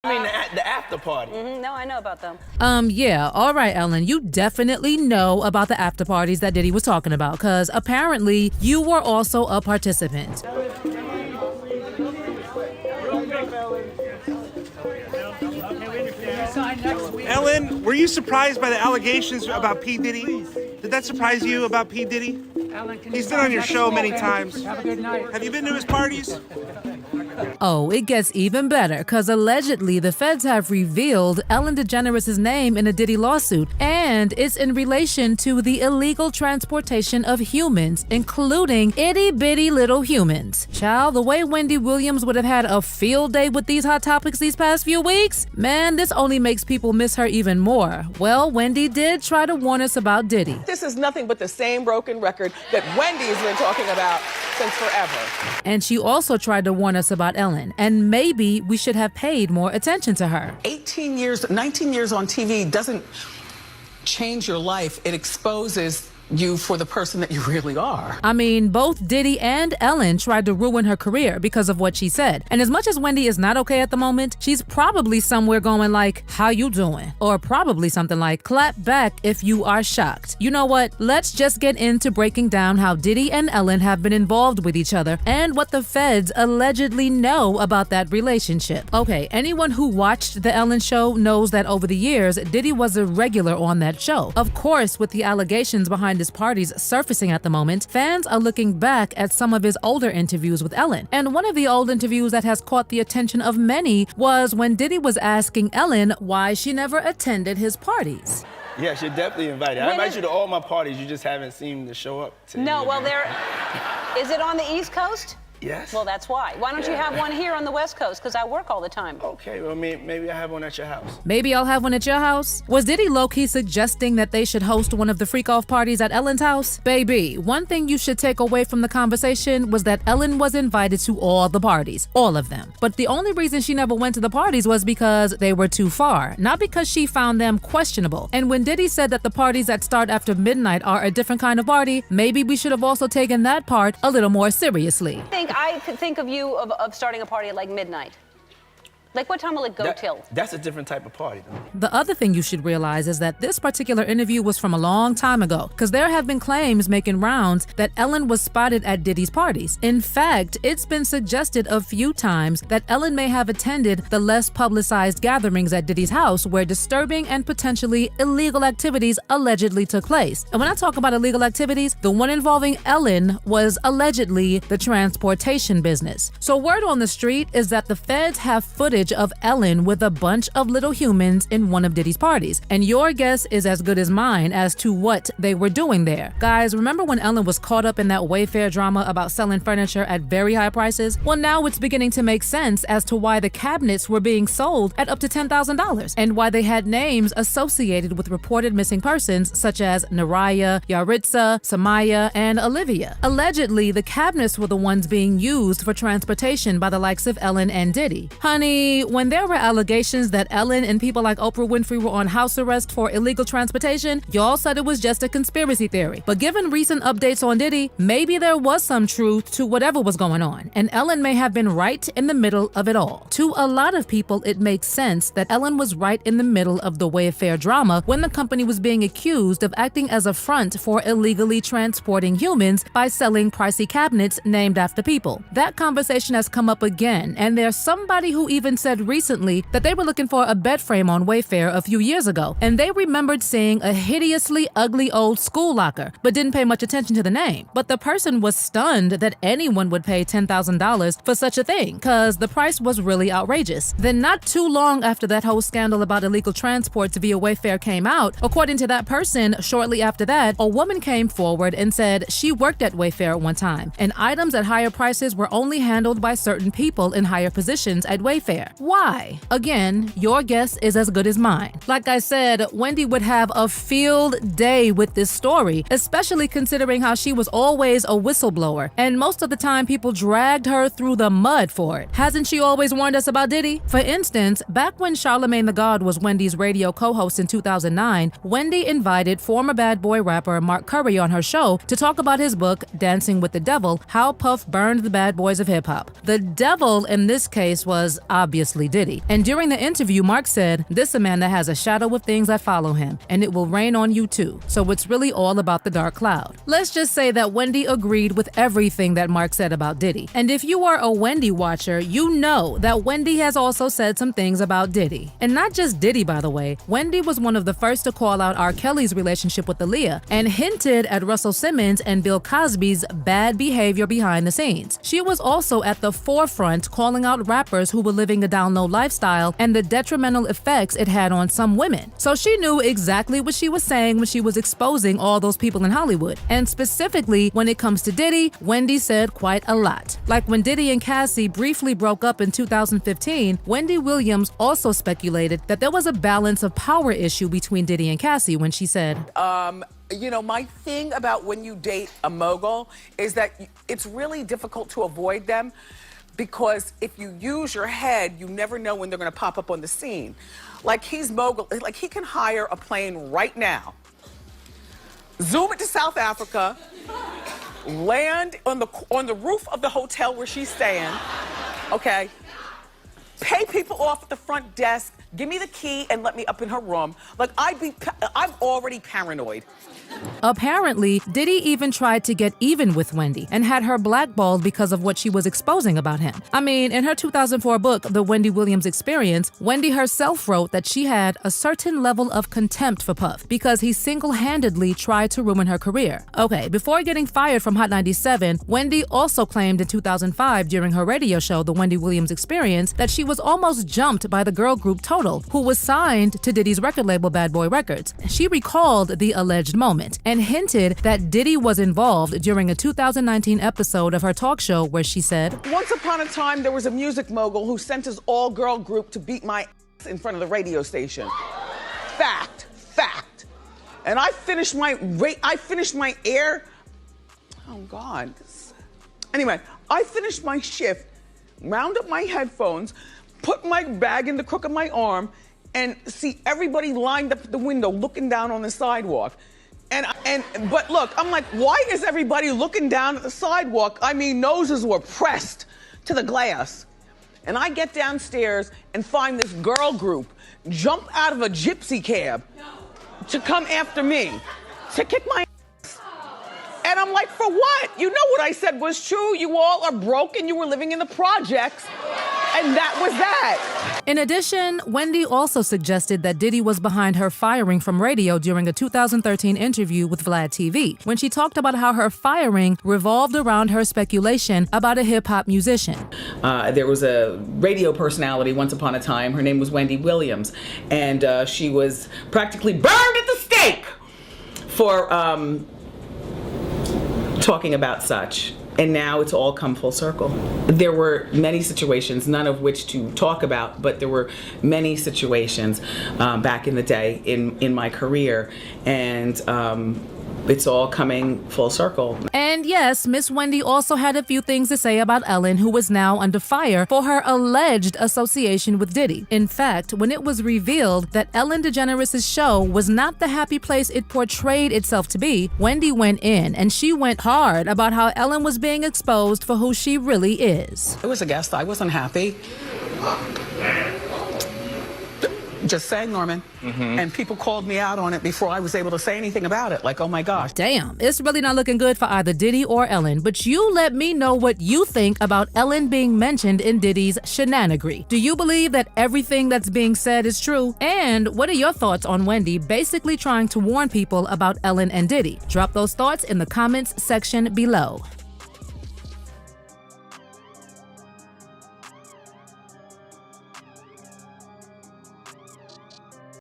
I mean, the after party. No, I know about them. Yeah, all right, Ellen, you definitely know about the after parties that Diddy was talking about, because apparently you were also a participant. Ellen, were you surprised by the allegations about P. Diddy? Did that surprise you about P. Diddy? He's been on your show many times. Have a good night. Have you been to his parties? Oh, it gets even better, because allegedly the feds have revealed Ellen DeGeneres' name in a Diddy lawsuit, and it's in relation to the illegal transportation of humans, including itty-bitty little humans. Child, the way Wendy Williams would have had a field day with these hot topics these past few weeks, man, this only makes people miss her even more. Well, Wendy did try to warn us about Diddy. This is nothing but the same broken record that Wendy's been talking about since forever. And she also tried to warn us about Ellen, and maybe we should have paid more attention to her. 18 years, 19 years on TV doesn't change your life. It exposes you for the person that you really are. I mean, both Diddy and Ellen tried to ruin her career because of what she said. And as much as Wendy is not okay at the moment, she's probably somewhere going like, "How you doing?" Or probably something like, "Clap back if you are shocked." You know what? Let's just get into breaking down how Diddy and Ellen have been involved with each other and what the feds allegedly know about that relationship. Okay, anyone who watched The Ellen Show knows that over the years, Diddy was a regular on that show. Of course, with the allegations behind his parties surfacing at the moment, fans are looking back at some of his older interviews with Ellen. And one of the old interviews that has caught the attention of many was when Diddy was asking Ellen why she never attended his parties. Yes, you're definitely invited. I invite you to all my parties. You just haven't seemed to show up to No, any well, of them. is it on the East Coast? Yes. Well, that's why. Why don't you have one here on the West Coast? Because I work all the time. Okay, well, maybe I have one at your house. Maybe I'll have one at your house? Was Diddy low-key suggesting that they should host one of the freak-off parties at Ellen's house? Baby, one thing you should take away from the conversation was that Ellen was invited to all the parties, all of them. But the only reason she never went to the parties was because they were too far, not because she found them questionable. And when Diddy said that the parties that start after midnight are a different kind of party, maybe we should have also taken that part a little more seriously. I could think of you of starting a party at like midnight. Like, what time will it go till? That's a different type of party, though. The other thing you should realize is that this particular interview was from a long time ago, because there have been claims making rounds that Ellen was spotted at Diddy's parties. In fact, it's been suggested a few times that Ellen may have attended the less publicized gatherings at Diddy's house where disturbing and potentially illegal activities allegedly took place. And when I talk about illegal activities, the one involving Ellen was allegedly the transportation business. So word on the street is that the feds have footage of Ellen with a bunch of little humans in one of Diddy's parties. And your guess is as good as mine as to what they were doing there. Guys, remember when Ellen was caught up in that Wayfair drama about selling furniture at very high prices? Well, now it's beginning to make sense as to why the cabinets were being sold at up to $10,000 and why they had names associated with reported missing persons such as Naraya, Yaritza, Samaya, and Olivia. Allegedly, the cabinets were the ones being used for transportation by the likes of Ellen and Diddy. Honey, when there were allegations that Ellen and people like Oprah Winfrey were on house arrest for illegal transportation, y'all said it was just a conspiracy theory. But given recent updates on Diddy, maybe there was some truth to whatever was going on, and Ellen may have been right in the middle of it all. To a lot of people, it makes sense that Ellen was right in the middle of the Wayfair drama when the company was being accused of acting as a front for illegally transporting humans by selling pricey cabinets named after people. That conversation has come up again, and there's somebody who even said recently that they were looking for a bed frame on Wayfair a few years ago, and they remembered seeing a hideously ugly old school locker, but didn't pay much attention to the name. But the person was stunned that anyone would pay $10,000 for such a thing, because the price was really outrageous. Then not too long after that whole scandal about illegal transports via Wayfair came out, according to that person, shortly after that, a woman came forward and said she worked at Wayfair at one time, and items at higher prices were only handled by certain people in higher positions at Wayfair. Why? Again, your guess is as good as mine. Like I said, Wendy would have a field day with this story, especially considering how she was always a whistleblower, and most of the time people dragged her through the mud for it. Hasn't she always warned us about Diddy? For instance, back when Charlamagne Tha God was Wendy's radio co-host in 2009, Wendy invited former Bad Boy rapper Mark Curry on her show to talk about his book, Dancing with the Devil, How Puff Burned the Bad Boys of Hip Hop. The devil in this case was obvious obviously Diddy. And during the interview, Mark said, "This Amanda has a shadow of things that follow him, and it will rain on you too. So it's really all about the dark cloud." Let's just say that Wendy agreed with everything that Mark said about Diddy. And if you are a Wendy watcher, you know that Wendy has also said some things about Diddy. And not just Diddy, by the way. Wendy was one of the first to call out R. Kelly's relationship with Aaliyah and hinted at Russell Simmons and Bill Cosby's bad behavior behind the scenes. She was also at the forefront calling out rappers who were living a down low lifestyle and the detrimental effects it had on some women. So she knew exactly what she was saying when she was exposing all those people in Hollywood. And specifically, when it comes to Diddy, Wendy said quite a lot. Like when Diddy and Cassie briefly broke up in 2015, Wendy Williams also speculated that there was a balance of power issue between Diddy and Cassie when she said, You know, my thing about when you date a mogul is that it's really difficult to avoid them because if you use your head, you never know when they're gonna pop up on the scene. Like he's mogul, like he can hire a plane right now, zoom it to South Africa, land on the roof of the hotel where she's staying, okay? Pay people off at the front desk, give me the key and let me up in her room. Like I'm already paranoid. Apparently, Diddy even tried to get even with Wendy and had her blackballed because of what she was exposing about him. I mean, in her 2004 book, The Wendy Williams Experience, Wendy herself wrote that she had a certain level of contempt for Puff because he single-handedly tried to ruin her career. Okay, before getting fired from Hot 97, Wendy also claimed in 2005 during her radio show, The Wendy Williams Experience, that she was almost jumped by the girl group Total, who was signed to Diddy's record label Bad Boy Records. She recalled the alleged moment and hinted that Diddy was involved during a 2019 episode of her talk show where she said, "Once upon a time, there was a music mogul who sent his all-girl group to beat my ass in front of the radio station. Fact. And I finished my air. Oh God. Anyway, I finished my shift, wound up my headphones, put my bag in the crook of my arm, and see everybody lined up at the window looking down on the sidewalk. But look, I'm like, why is everybody looking down at the sidewalk? I mean, noses were pressed to the glass. And I get downstairs and find this girl group jump out of a gypsy cab to come after me, to kick my ass. And I'm like, for what? You know what I said was true. You all are broke and you were living in the projects. And that was that. In addition, Wendy also suggested that Diddy was behind her firing from radio during a 2013 interview with Vlad TV, when she talked about how her firing revolved around her speculation about a hip-hop musician. There was a radio personality once upon a time. Her name was Wendy Williams, and she was practically burned at the stake for talking about such. And now it's all come full circle. There were many situations, none of which to talk about, but there were many situations back in the day in my career, and it's all coming full circle. And yes, Miss Wendy also had a few things to say about Ellen, who was now under fire for her alleged association with Diddy. In fact, when it was revealed that Ellen DeGeneres' show was not the happy place it portrayed itself to be, Wendy went in and she went hard about how Ellen was being exposed for who she really is. I was a guest. I wasn't happy. Just saying, Norman. And people called me out on it before I was able to say anything about it. Like, oh my gosh. Damn, it's really not looking good for either Diddy or Ellen, but you let me know what you think about Ellen being mentioned in Diddy's shenanigans. Do you believe that everything that's being said is true? And what are your thoughts on Wendy basically trying to warn people about Ellen and Diddy? Drop those thoughts in the comments section below.